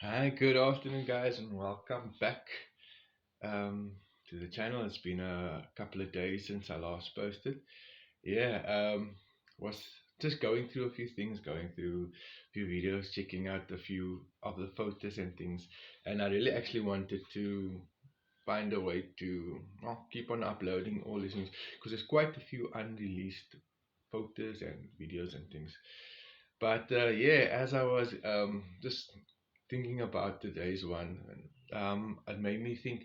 Hi, good afternoon, guys, and welcome back um, to the channel. It's been a couple of days since I last posted. Yeah, was just going through a few things, going through a few videos, checking out a few of the photos and things, and I really actually wanted to find a way to keep on uploading all these things because there's quite a few unreleased photos and videos and things. But yeah, as I was just thinking about today's one, it made me think.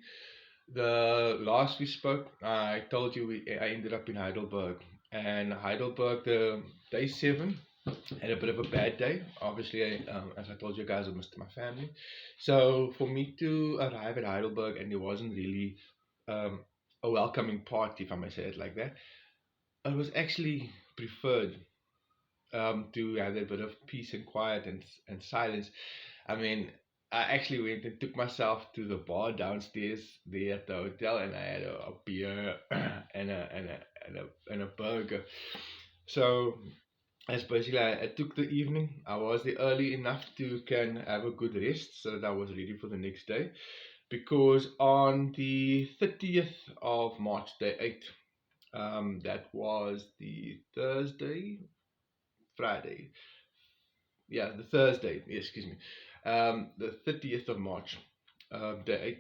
The last we spoke, I told you I ended up in Heidelberg, and Heidelberg, the day 7, had a bit of a bad day. Obviously, as I told you guys, I missed my family. So for me to arrive at Heidelberg, and it wasn't really um, a welcoming party, if I may say it like that, it was actually preferred to have a bit of peace and quiet and silence. I mean, I actually went and took myself to the bar downstairs there at the hotel, and I had a beer and a burger. So as basically I took the evening. I was there early enough to can have a good rest, so that I was ready for the next day. Because on the 30th of March, day 8, that was the Thursday, Friday. Yeah, the Thursday. Yeah, excuse me. The 30th of March, day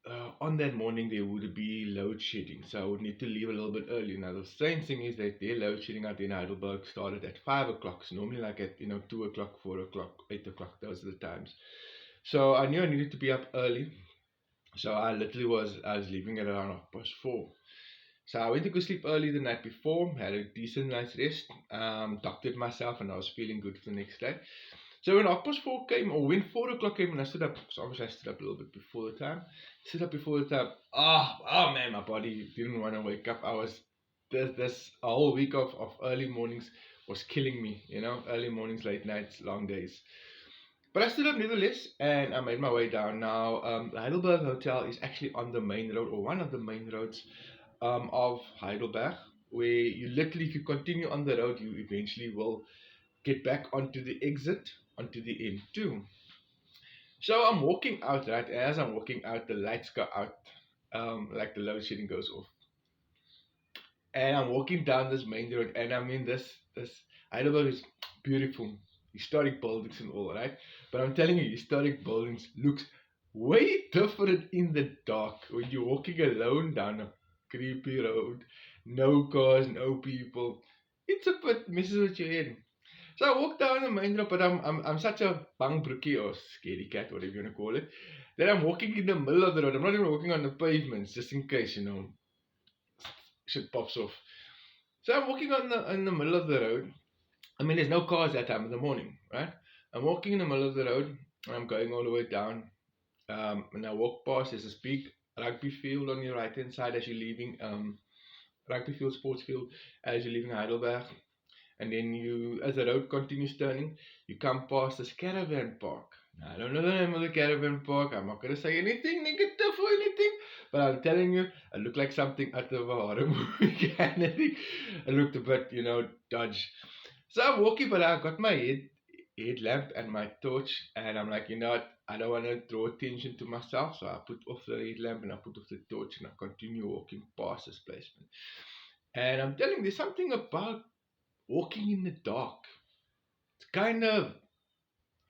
8. On that morning, there would be load shedding, so I would need to leave a little bit early. Now, the strange thing is that their load shedding out in Heidelberg started at 5 o'clock. So normally, like at 2 o'clock, 4 o'clock, 8 o'clock. Those are the times. So I knew I needed to be up early. So I was leaving at around 4:30. So I went to go sleep early the night before, had a decent night's rest, doctored myself, and I was feeling good for the next day. So when 4:30 came, or when 4 o'clock came, and I stood up, so obviously I stood up a little bit before the time. Stood up before the time. Oh man, my body didn't want to wake up. I was this a whole week of early mornings was killing me. Early mornings, late nights, long days. But I stood up nevertheless, and I made my way down. Now, the Heidelberg Hotel is actually on the main road, or one of the main roads of Heidelberg, where you literally, if you continue on the road, you eventually will get back onto the exit, onto the M2. So I'm walking out, right? And as I'm walking out, the lights go out, like the load shedding goes off. And I'm walking down this main road, and I mean, this Heidelberg is beautiful, historic buildings and all, right? But I'm telling you, historic buildings looks way different in the dark when you're walking alone down a creepy road, no cars, no people. It's a bit messes with your head. So I walk down the main road, but I'm such a bang brookie or scaredy cat, whatever you wanna call it, that I'm walking in the middle of the road. I'm not even walking on the pavements, just in case shit pops off. So I'm walking on the in the middle of the road. I mean, there's no cars that time in the morning, right? I'm walking in the middle of the road, and I'm going all the way down. And I walk past. There's this big rugby field on your right hand side as you're leaving. Rugby field, sports field, as you're leaving Heidelberg. And then as the road continues turning, you come past this caravan park. Now, I don't know the name of the caravan park. I'm not going to say anything negative or anything, but I'm telling you, it looked like something out of a horror movie kind of thing. It looked a bit, dodge. So I'm walking, but I got my headlamp and my torch, and I'm like, what? I don't want to draw attention to myself, so I put off the headlamp and I put off the torch, and I continue walking past this place. And I'm telling you, there's something about walking in the dark. It's kind of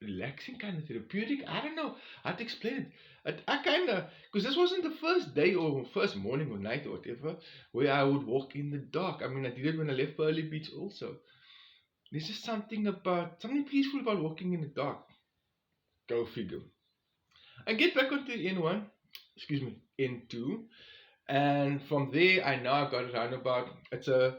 relaxing, kind of therapeutic. I don't know how to explain it. I kind of, because this wasn't the first day or first morning or night or whatever where I would walk in the dark. I mean, I did it when I left Pearly Beach also. There's just something peaceful about walking in the dark. Go figure. I get back onto N1, excuse me, N2, and from there I now got around about, it's a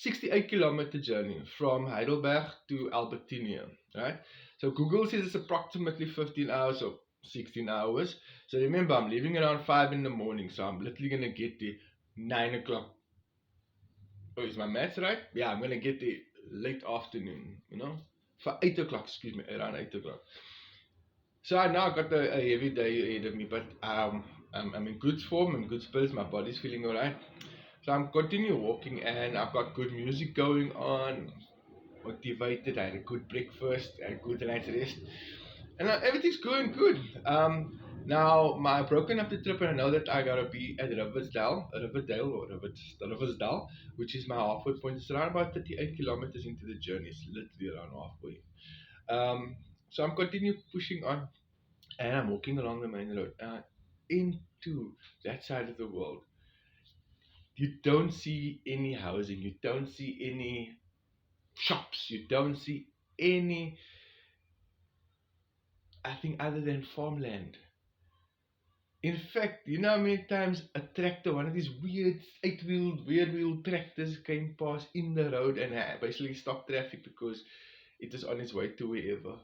68-kilometer journey from Heidelberg to Albertinia, right? So Google says it's approximately 15 hours or 16 hours. So remember, I'm leaving around 5 in the morning, so I'm literally going to get there 9 o'clock. Oh, is my maths right? Yeah, I'm going to get there late afternoon, for 8 o'clock, excuse me, around 8 o'clock. So I now got a heavy day ahead of me, but I'm in good form, in good spirits, my body's feeling alright. So I'm continue walking, and I've got good music going on, motivated, I had a good breakfast, I had a good night's rest. and everything's going good. Now my broken up the trip, and I know that I gotta be at Riversdale, which is my halfway point. It's around about 38 kilometers into the journey. It's literally around halfway. So I'm continue pushing on, and I'm walking along the main road into that side of the world. You don't see any housing. You don't see any shops. You don't see any, I think, other than farmland. In fact, you know how many times a tractor, one of these weird eight-wheeled, weird-wheeled tractors came past in the road and basically stopped traffic because it is on its way to wherever.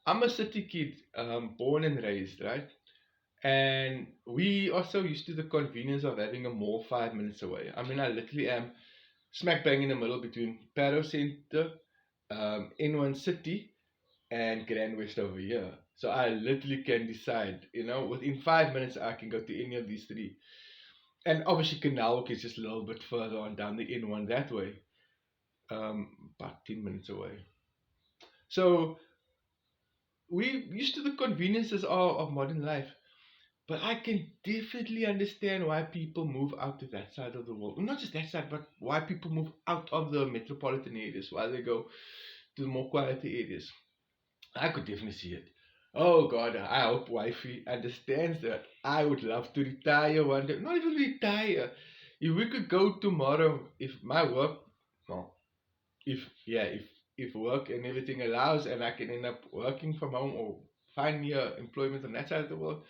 I'm a city kid, born and raised, right? And we are so used to the convenience of having a mall 5 minutes away. I mean, I literally am smack bang in the middle between Paro Center, N1 City, and Grand West over here. So I literally can decide, within 5 minutes I can go to any of these three. And obviously Canalwork is just a little bit further on down the N1 that way, about 10 minutes away. So we used to the conveniences of modern life. But I can definitely understand why people move out to that side of the world. Not just that side, but why people move out of the metropolitan areas, why they go to the more quieter areas. I could definitely see it. Oh God, I hope wifey understands that. I would love to retire one day. Not even retire. If we could go tomorrow, if my work, no, if work and everything allows, and I can end up working from home or find me a employment on that side of the world,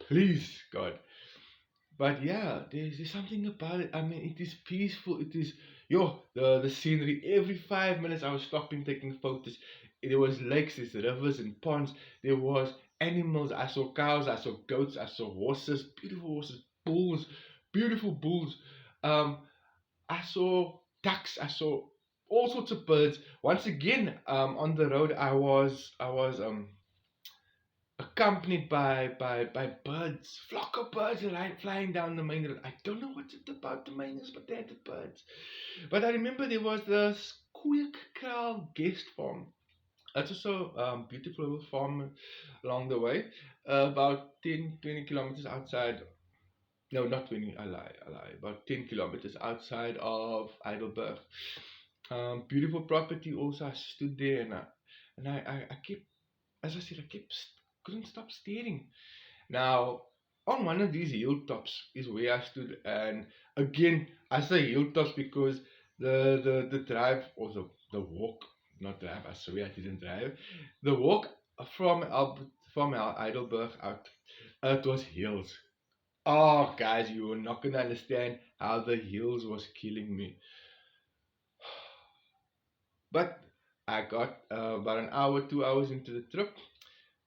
please God. But yeah, there's something about it. I mean, it is peaceful. It is the scenery. Every 5 minutes, I was stopping, taking photos. There was lakes, there's rivers and ponds. There was animals. I saw cows. I saw goats. I saw horses. Beautiful horses. Bulls. Beautiful bulls. Um, I saw ducks. I saw all sorts of birds. Once again, on the road, I was accompanied by birds, flock of birds flying down the main road. I don't know what's it about the main roads, but they're the birds. But I remember there was the Squeakkraal guest farm. That's also beautiful little farm along the way, about 10, 20 kilometers outside. No, not 20, I lie. About 10 kilometers outside of Heidelberg. Beautiful property also. I stood there and I kept, as I said, couldn't stop staring. Now, on one of these hilltops is where I stood, and again, I say hilltops because the drive, or the walk, not drive. I swear I didn't drive. The walk from Heidelberg out, it was hills. Oh, guys, you are not gonna understand how the hills was killing me. But I got about an hour, 2 hours into the trip.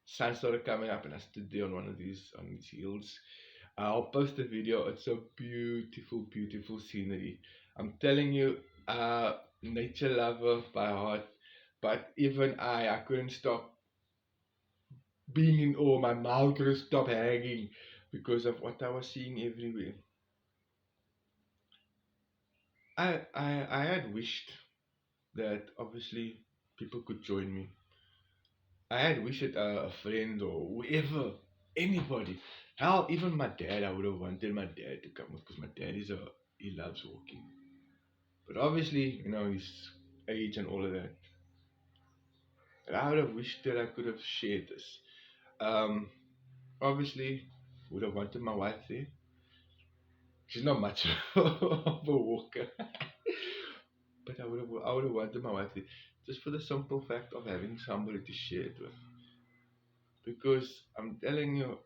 Sun started coming up, and I stood there on these hills. I'll post a video. It's a beautiful, beautiful scenery. I'm telling you, nature lover by heart. But even I couldn't stop being in awe. My mouth couldn't stop hanging because of what I was seeing everywhere. I had wished that obviously people could join me. I had wished a friend or whoever, anybody. Hell, even my dad, I would have wanted my dad to come because my dad he loves walking. But obviously, his age and all of that. But I would have wished that I could have shared this. Um, Obviously, would have wanted my wife there. She's not much of a walker, but I would have wanted my wife there just for the simple fact of having somebody to share it with. Because I'm telling you,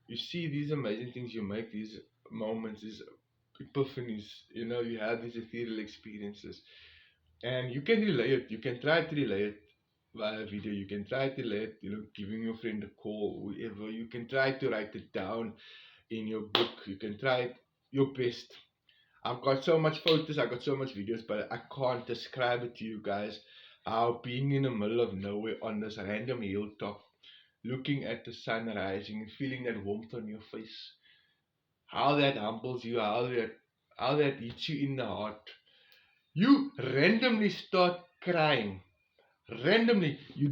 you see these amazing things, you make these moments, these epiphanies, you have these ethereal experiences, and you can relay it. You can try to relay it via video. You can try to relay it, giving your friend a call, whoever. You can try to write it down in your book. You can try it your best. I've got so much photos, I've got so much videos, but I can't describe it to you guys. How being in the middle of nowhere on this random hilltop, looking at the sun rising and feeling that warmth on your face, how that humbles you, how that hits you in the heart. You randomly start crying randomly. You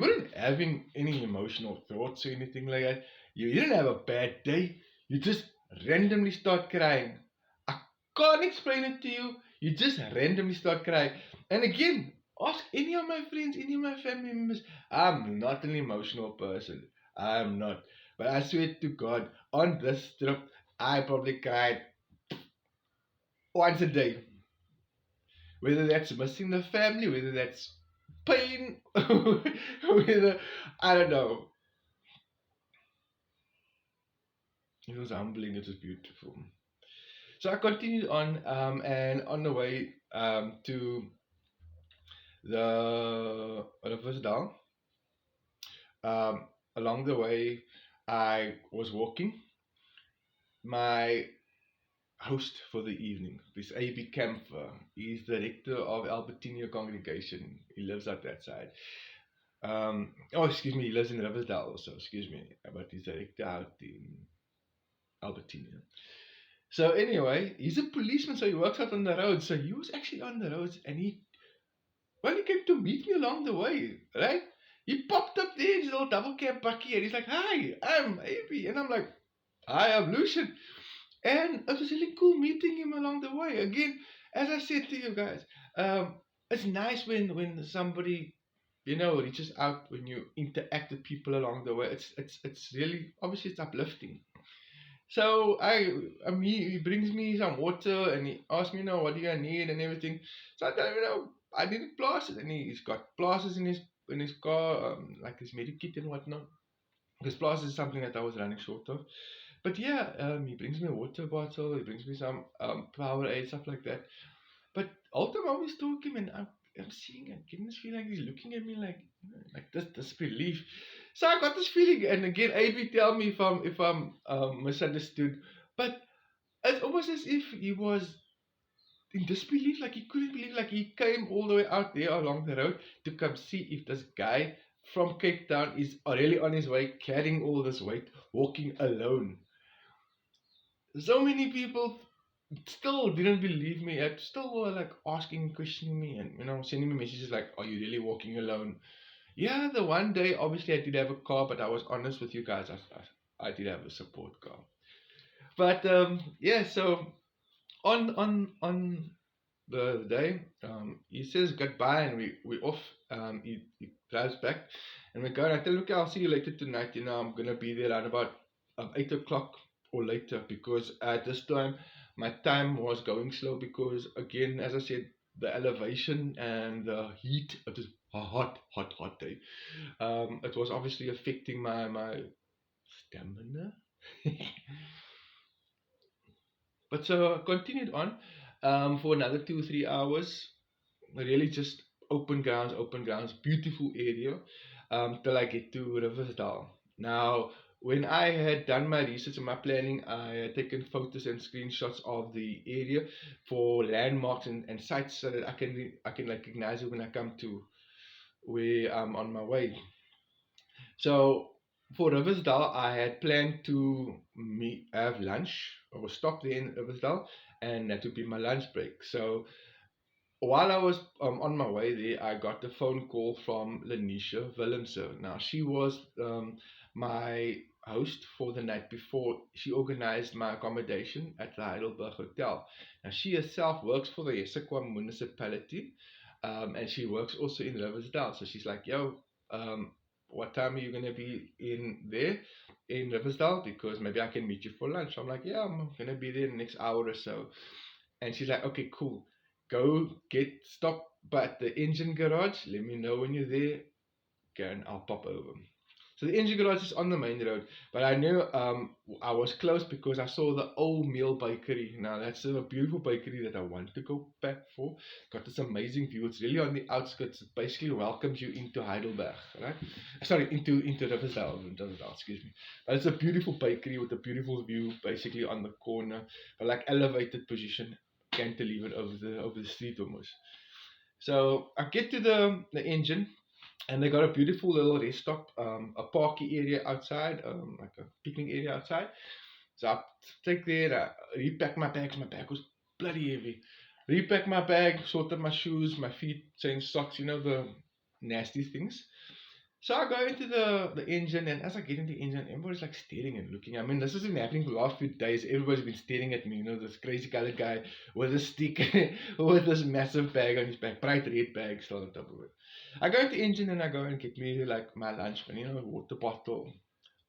weren't having any emotional thoughts or anything like that. You didn't have a bad day. You just randomly start crying. I can't explain it to you. You just randomly start crying. And again, ask any of my friends, any of my family members. I'm not an emotional person. I'm not. But I swear to God, on this trip, I probably cried once a day. Whether that's missing the family, whether that's pain, whether I don't know. It was humbling. It was beautiful. So I continued on, and on the way to the Riversdal, um, along the way, I was walking. My host for the evening, this A.B. Camphor, he's the rector of Albertinia congregation. He lives at that side. Oh, excuse me, he lives in Riversdale also, excuse me, but he's the rector out in Albertinia. So anyway, he's a policeman, so he works out on the road. So he was actually on the roads, and he came to meet me along the way, right? He popped up there in his little double cab bucky, and he's like, "Hi, I'm AB," and I'm like, "Hi, I'm Lucian," and it was really cool meeting him along the way. Again, as I said to you guys, it's nice when somebody reaches out, when you interact with people along the way. It's really, obviously, it's uplifting. So he brings me some water, and he asks me, what do you need and everything. So I tell him, I needed plasters, and he's got plasters in his car, like his medikit and whatnot. Because plasters is something that I was running short of. But yeah, he brings me a water bottle, he brings me some Powerade, stuff like that. But all the time I was talking, and I'm seeing and getting this feeling like he's looking at me like this disbelief. So I got this feeling, and again, AB, tell me if I'm misunderstood, but it's almost as if he was in disbelief, like he couldn't believe, like he came all the way out there along the road to come see if this guy from Cape Town is really on his way, carrying all this weight, walking alone. So many people still didn't believe me. I still were like asking, questioning me, and sending me messages like, "Are you really walking alone?" Yeah, the one day, obviously, I did have a car, but I was honest with you guys. I did have a support car. But yeah, so on the day, he says goodbye, and we off. He drives back, and we go. And I tell him, "Okay, I'll see you later tonight. I'm gonna be there around about 8 o'clock or later, because at this time my time was going slow, because again, as I said, the elevation and the heat. It was a hot day. It was obviously affecting my stamina." But so I continued on for another 2 3 hours. Really just open grounds, beautiful area, till I get to Riversdale. Now, when I had done my research and my planning, I had taken photos and screenshots of the area for landmarks and sites, so that I can recognize it when I come to where I'm on my way. So for Riversdale, I had planned to have lunch or stop there in Riversdale, and that would be my lunch break. So while I was on my way there, I got a phone call from Lanisha Willemse. Now, she was my host for the night before. She organized my accommodation at the Heidelberg Hotel. Now, she herself works for the Esekwa municipality, and she works also in Riversdale. So she's like, "Yo, what time are you going to be in there in Riversdale? Because maybe I can meet you for lunch." I'm like, "Yeah, I'm going to be there in the next hour or so." And she's like, "Okay, cool. Go stop at the engine garage. Let me know when you're there. Okay, and I'll pop over." So the engine garage is on the main road, but I knew I was close because I saw the Old Meal Bakery. Now that's a beautiful bakery that I want to go back for. Got this amazing view. It's really on the outskirts. It basically welcomes you into Heidelberg, right? Sorry, into Riversdale, excuse me. But it's a beautiful bakery with a beautiful view, basically on the corner, but like elevated position, cantilevered over the street almost. So I get to the engine, and they got a beautiful little rest stop, a parky area outside, like a picnic area outside. So I take there, I repack my bags. My bag was bloody heavy. repack my bag, sorted my shoes, my feet, changed socks, the nasty things. So I go into the engine, and as I get into the engine, everybody's like staring and looking. I mean, this has been happening for the last few days. Everybody's been staring at me, this crazy colored guy with a stick, with this massive bag on his back, bright red bag still on top of it. I go into the engine and I go and get me like my lunch, and water bottle,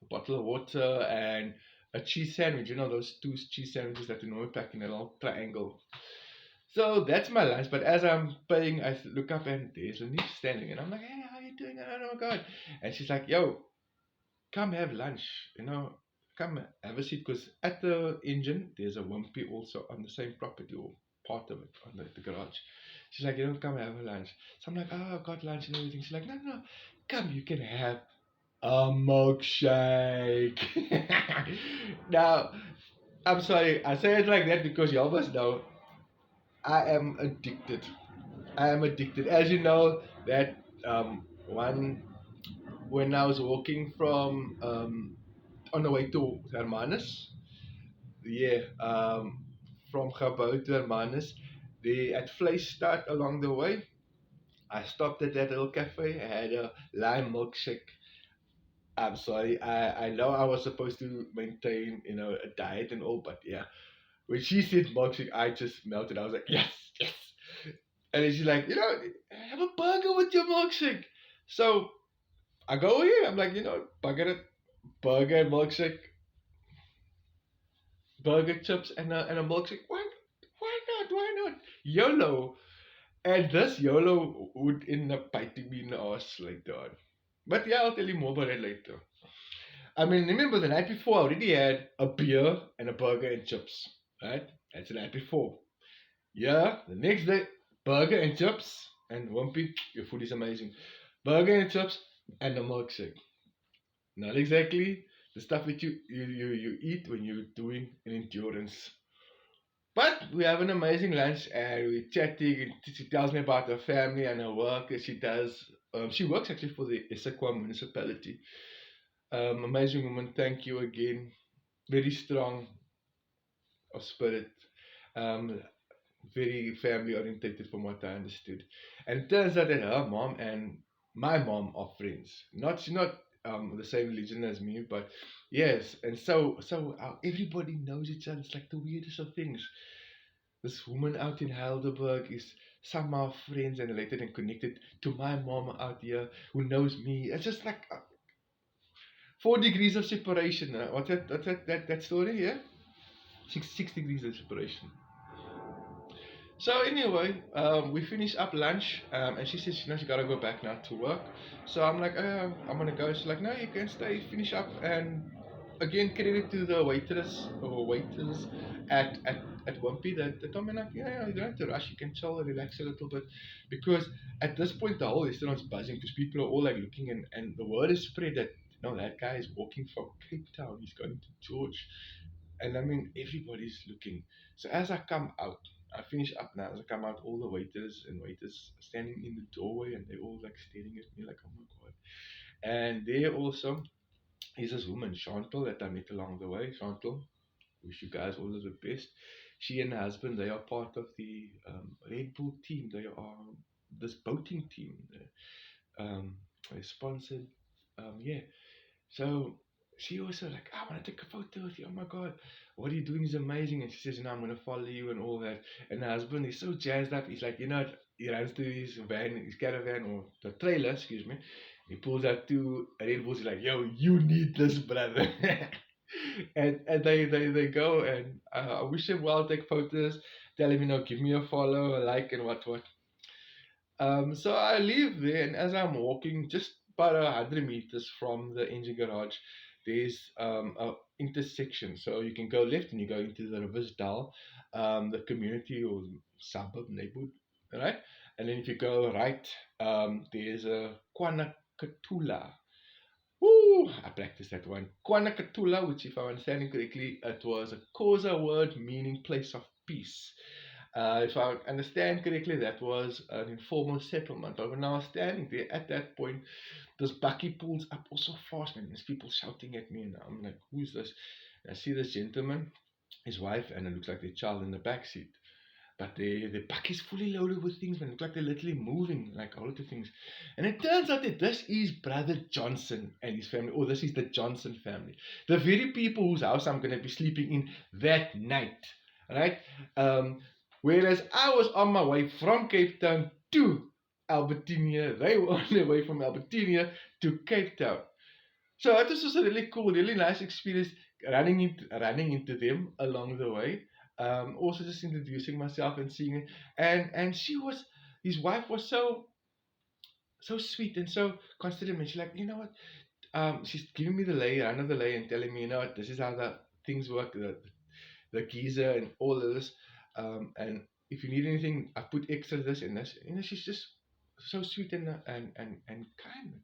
a bottle of water, and a cheese sandwich. Those two cheese sandwiches that you normally pack in a little triangle. So that's my lunch. But as I'm paying, I look up and there's Lanice standing, and I'm like, "Hey, how you doing?" Oh my god! And she's like, "Yo, come have lunch. Come have a seat." Because at the engine, there's a Wimpy also on the same property or part of it on the garage. She's like, come have a lunch. So I'm like, "Oh, I got lunch and everything." She's like, "No, no, come. You can have a milkshake." Now, I'm sorry, I say it like that because you always know I am addicted. I am addicted. As you know, that one when I was walking from on the way to Hermanus, yeah, from Gabou to Hermanus, they at Vleisstad along the way. I stopped at that little cafe. I had a lime milkshake. I'm sorry. I know I was supposed to maintain, a diet and all, but yeah. When she said milkshake, I just melted. I was like, yes, yes. And then she's like, have a burger with your milkshake. So I go here. I'm like, burger and milkshake, burger chips and a milkshake. Why not? Why not? YOLO. And this YOLO would end up biting me in the ass later on. But yeah, I'll tell you more about it later. I mean, remember the night before, I already had a beer and a burger and chips, right? That's the night before. Yeah, the next day, burger and chips and Wimpy. Your food is amazing. Burger and chips and a milkshake. Not exactly the stuff that you eat when you're doing an endurance. But we have an amazing lunch and we're chatting. And she tells me about her family and her work that she does. She works actually for the Issaquah municipality. Amazing woman. Thank you again. Very strong of spirit. Um, very family orientated from what I understood. And it turns out that her mom and my mom are friends. She's not the same religion as me, but yes. And so everybody knows each other. It's like the weirdest of things. This woman out in Heidelberg is somehow friends and related and connected to my mom out here who knows me. It's just like 4 degrees of separation. What's that? That story? Yeah, 6 degrees of separation. So anyway, we finish up lunch, and she says, she gotta go back now to work. So I'm like, I'm gonna go. She's like, no, you can stay, finish up, and again, credit to the waitress or waiters at Wimpy that they told me like, yeah, you don't have to rush. You can chill and relax a little bit, because at this point the whole restaurant's buzzing because people are all like looking, and the word is spread that that guy is walking from Cape Town. He's going to George, and I mean everybody's looking. So as I come out. I finish up now. As I come out, all the waiters and waiters standing in the doorway, and they're all like staring at me like, oh my god. And there also is this woman, Chantal, that I met along the way. Chantal, wish you guys all of the best. She and her husband, they are part of the Red Bull team. They are this boating team. They sponsored, yeah, so she also like, I want to take a photo with you. Oh my god, what are you doing is amazing. And she says, I'm gonna follow you and all that. And her husband is so jazzed up. He's like, he runs to his van, his caravan or the trailer, excuse me. He pulls out two Red Bulls. He's like, yo, you need this, brother. and they go, and I wish him well. Take photos. Tell him, give me a follow, a like, and what. So I leave there, and as I'm walking, just about 100 meters from the engine garage, there's a intersection. So you can go left and you go into the Riversdale, the community or suburb neighborhood, right? And then if you go right, there's a Kwanakatula. Woo! I practiced that one. Kwanakatula, which, if I'm understanding correctly, it was a Xhosa word meaning place of peace. If I understand correctly, that was an informal settlement. But when I was standing there at that point, this bucky pulls up also fast, man. There's people shouting at me, and I'm like, who's this? And I see this gentleman, his wife, and it looks like their child in the back seat. But the back is fully loaded with things, man. Look like they're literally moving, like all of the things. And it turns out that this is Brother Johnson and his family, or this is the Johnson family. The very people whose house I'm going to be sleeping in that night. Right? Whereas I was on my way from Cape Town to Albertinia. They were on their way from Albertinia to Cape Town. So this was a really cool, really nice experience running into them along the way. Also just introducing myself and seeing it. And his wife was so sweet and so considerate. And she's like, you know what? She's giving me the lay, run of the lay, and telling me, you know what, this is how the things work, the geyser and all of this. And if you need anything, I put extra this and this. You know, she's just so sweet and kind.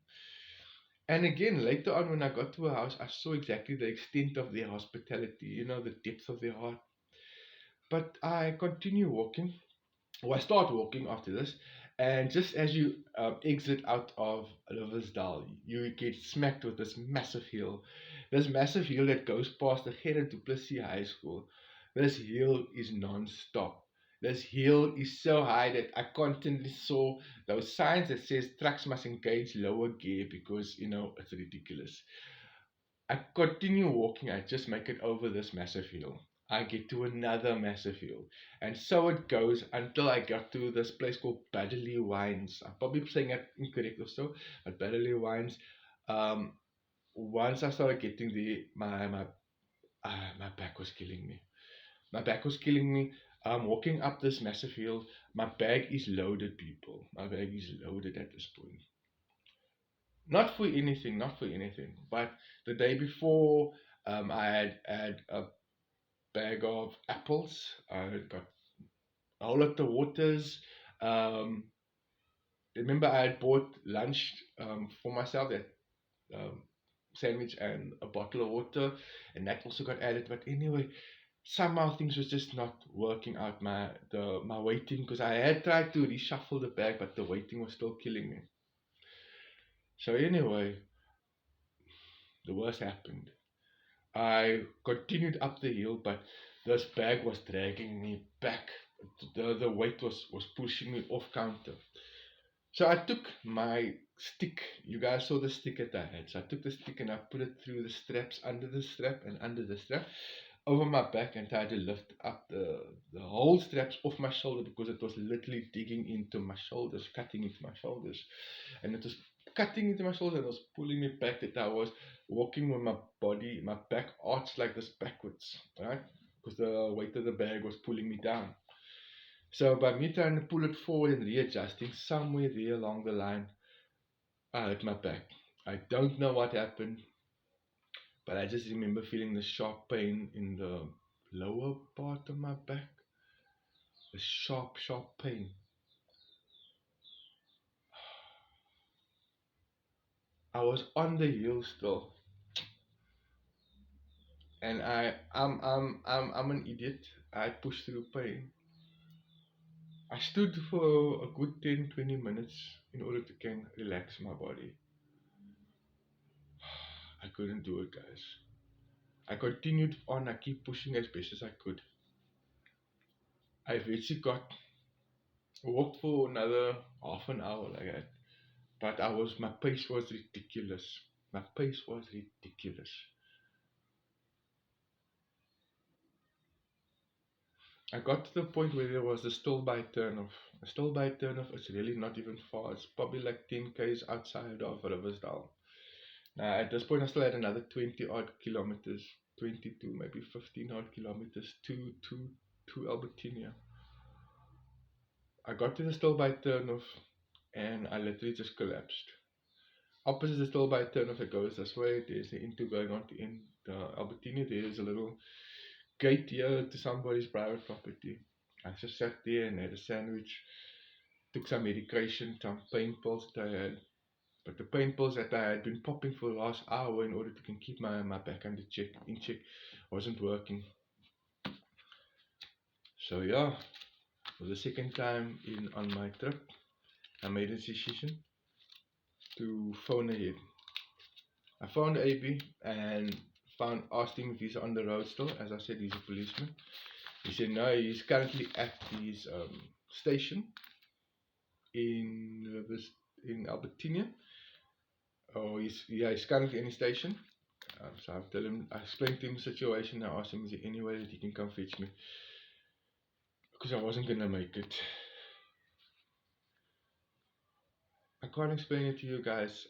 And again, later on, when I got to her house, I saw exactly the extent of their hospitality, the depth of their heart. But I continue walking, or I start walking after this, and just as you exit out of Riversdale, you get smacked with this massive hill that goes past the Gerard du Plessis High School. This hill is non-stop. This hill is so high that I constantly saw those signs that says trucks must engage lower gear because it's ridiculous. I continue walking. I just make it over this massive hill. I get to another massive hill. And so it goes until I got to this place called Baddeley Wines. I'm probably saying it incorrect or so, but Baddeley Wines. Um, Once I started getting there, my back was killing me. My back was killing me. I'm walking up this massive hill. My bag is loaded, people. My bag is loaded at this point. Not for anything, not for anything. But the day before, I had a bag of apples. I got a whole lot of waters. Um, Remember, I had bought lunch for myself, that um, sandwich and a bottle of water, and that also got added. But anyway, somehow things was just not working out. My waiting, because I had tried to reshuffle the bag, but the waiting was still killing me. So anyway, the worst happened. I continued up the hill, but this bag was dragging me back. The weight was pushing me off counter. So I took my stick. You guys saw the stick that I had. So I took the stick and I put it through the straps, under the strap and under the strap, over my back, and tried to lift up the whole straps off my shoulder, because it was literally digging into my shoulders, cutting into my shoulders. And it was cutting into my shoulders and it was pulling me back, that I was walking with my back arched like this backwards, right? Because the weight of the bag was pulling me down. So by me trying to pull it forward and readjusting, somewhere there along the line, I hurt my back. I don't know what happened, but I just remember feeling the sharp pain in the lower part of my back. The sharp, sharp pain. I was on the hill still, and I'm an idiot. I pushed through pain. I stood for a good 10-20 minutes in order to can relax my body. I couldn't do it, guys. I continued on. I keep pushing as best as I could. I eventually walked for another half an hour like that. But my pace was ridiculous. My pace was ridiculous. I got to the point where there was a Stilbaai turnoff. A Stilbaai turnoff is really not even far. It's probably like 10 k's outside of Riversdale. Now, at this point, I still had another 20 odd kilometers, 22, maybe 15 odd kilometers to Albertinia. I got to the Stilbaai turnoff and I literally just collapsed. Opposite the Stilbaai turnoff, it goes this way. There's the into going on to in Albertinia. There's a little gate here to somebody's private property. I just sat there and had a sandwich, took some medication, some pain pills that I had. But the pain pills that I had been popping for the last hour in order to keep my back in check, wasn't working. So yeah, for the second time on my trip, I made a decision to phone ahead. I phoned AB and asked him if he's on the road still. As I said, he's a policeman. He said no, he's currently at his station in in Albertinia. Oh, he's currently in his station. So I explained to him the situation. I asked him, is there any way that he can come fetch me? Because I wasn't gonna make it. I can't explain it to you guys.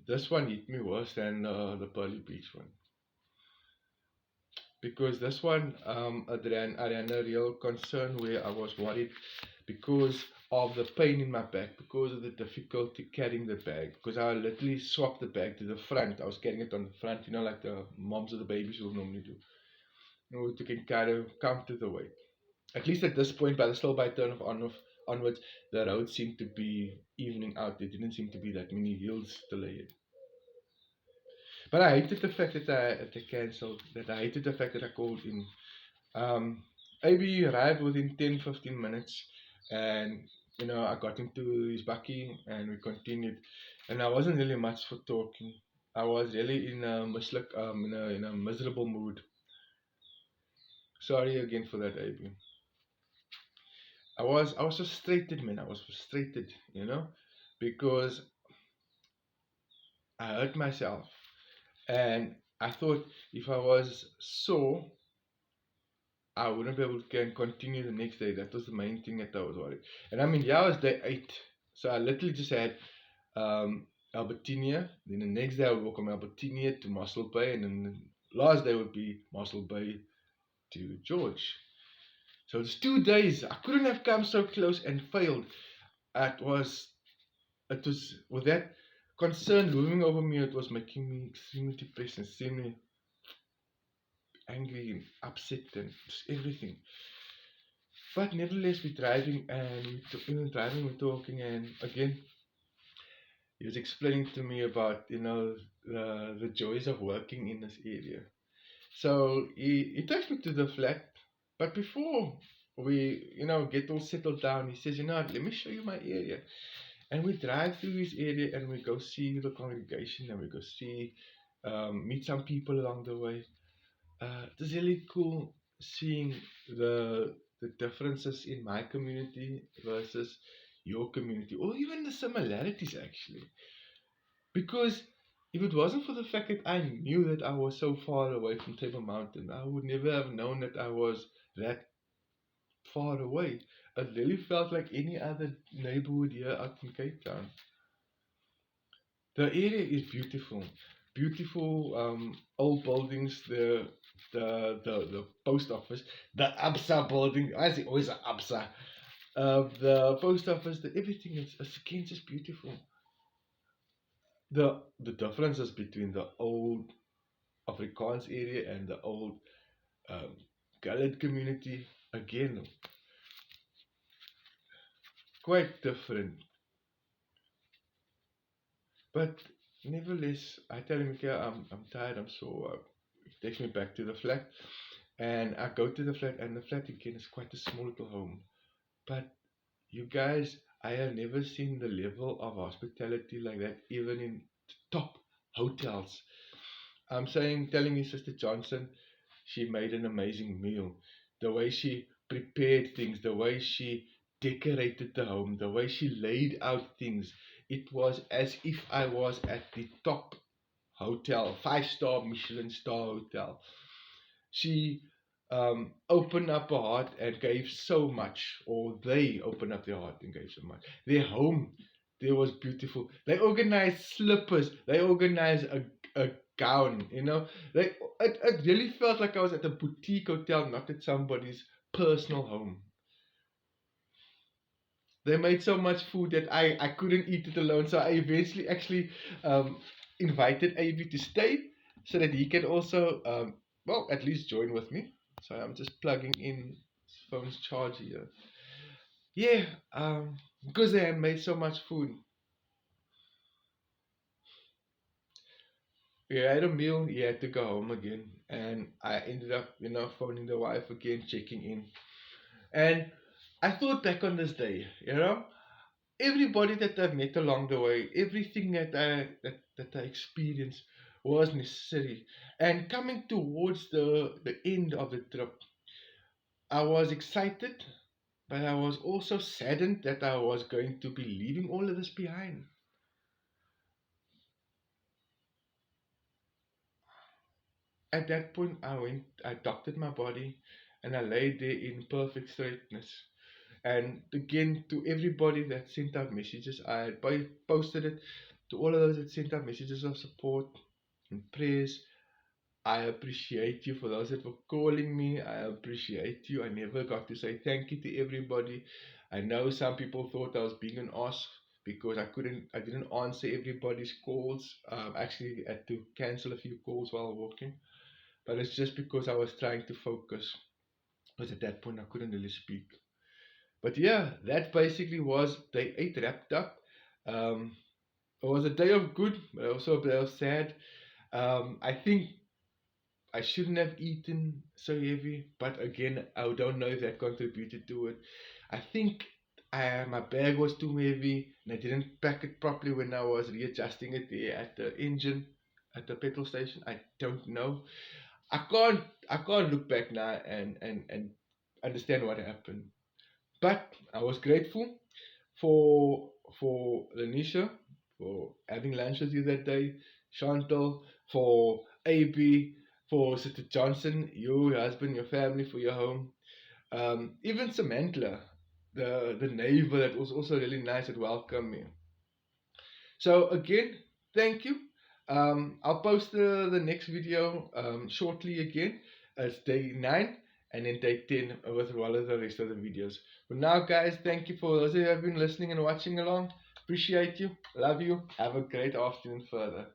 This one hit me worse than the Pearly Beach one. Because this one, I ran a real concern where I was worried because of the pain in my back, because of the difficulty carrying the bag. Because I literally swapped the bag to the front. I was carrying it on the front, like the moms of the babies will normally do. To can kind of counter the weight. At least at this point, still by turn of onwards, the road seemed to be evening out. There didn't seem to be that many hills still ahead. But I hated the fact that I cancelled, that I hated the fact that I called in. AB arrived within 10-15 minutes, and I got into his bakkie and we continued. And I wasn't really much for talking. I was really in a in a miserable mood. Sorry again for that, AB. I was frustrated, man. I was frustrated, because I hurt myself, and I thought if I was sore, I wouldn't be able to continue the next day. That was the main thing that I was worried. And I mean, yeah, it was day 8, so I literally just had Albertinia. Then the next day I would walk from Albertinia to Mossel Bay, and then the last day would be Mossel Bay to George. So it's 2 days. I couldn't have come so close and failed. It was with that concern looming over me. It was making me extremely depressed and extremely angry and upset and just everything. But nevertheless, we're driving and we're talking, and again, he was explaining to me about the joys of working in this area. So he takes me to the flat, but before we get all settled down, he says, let me show you my area. And we drive through his area and we go see the congregation and we go see, meet some people along the way. It's really cool seeing the differences in my community versus your community, or even the similarities actually. Because if it wasn't for the fact that I knew that I was so far away from Table Mountain, I would never have known that I was that far away. It really felt like any other neighborhood here out in Cape Town. The area is beautiful, beautiful old buildings. The post office, the ABSA building. I say always an ABSA. The post office, everything is again just beautiful. The differences between the old Afrikaans area and the old um, Gaelic community, again, quite different. But nevertheless, I tell him, okay, I'm tired, I'm sore. He takes me back to the flat, and I go to the flat, and the flat again is quite a small little home. But you guys, I have never seen the level of hospitality like that, even in top hotels. Telling you, Sister Johnson, she made an amazing meal. The way she prepared things, the way she decorated the home, the way she laid out things, it was as if I was at the top hotel, 5-star Michelin star hotel. She opened up her heart and gave so much, or they opened up their heart and gave so much. Their home there was beautiful. They organized slippers. They organized a gown. It really felt like I was at a boutique hotel, not at somebody's personal home. They made so much food that I couldn't eat it alone. So I eventually actually invited AB to stay so that he can also, at least join with me. So I'm just plugging in his phone's charger here. Yeah, because they had made so much food. We had a meal, he had to go home again. And I ended up, phoning the wife again, checking in. And I thought back on this day, everybody that I've met along the way, everything that I experienced was necessary. And coming towards the end of the trip, I was excited, but I was also saddened that I was going to be leaving all of this behind. At that point, I doctored my body, and I lay there in perfect straightness. And again, to everybody that sent out messages, I had posted it to all of those that sent out messages of support and prayers. I appreciate you. For those that were calling me, I appreciate you. I never got to say thank you to everybody. I know some people thought I was being an ass because I didn't answer everybody's calls. Actually, I had to cancel a few calls while walking, but it's just because I was trying to focus. Because at that point I couldn't really speak. But yeah, that basically was day 8 wrapped up. Um, it was a day of good, but also a day of sad. I think I shouldn't have eaten so heavy, but again, I don't know if that contributed to it. I think my bag was too heavy and I didn't pack it properly when I was readjusting it there at the engine at the petrol station. I don't know. I can't look back now and understand what happened. But I was grateful for Lanisha for having lunch with you that day, Chantal for AB, for Sister Johnson, your husband, your family, for your home. Even Samantha, the neighbor that was also really nice and welcomed me. So again, thank you. I'll post the next video shortly again. It's day 9 and then day 10 with all of the rest of the videos. But now, guys, thank you for those who have been listening and watching along. Appreciate you. Love you. Have a great afternoon further.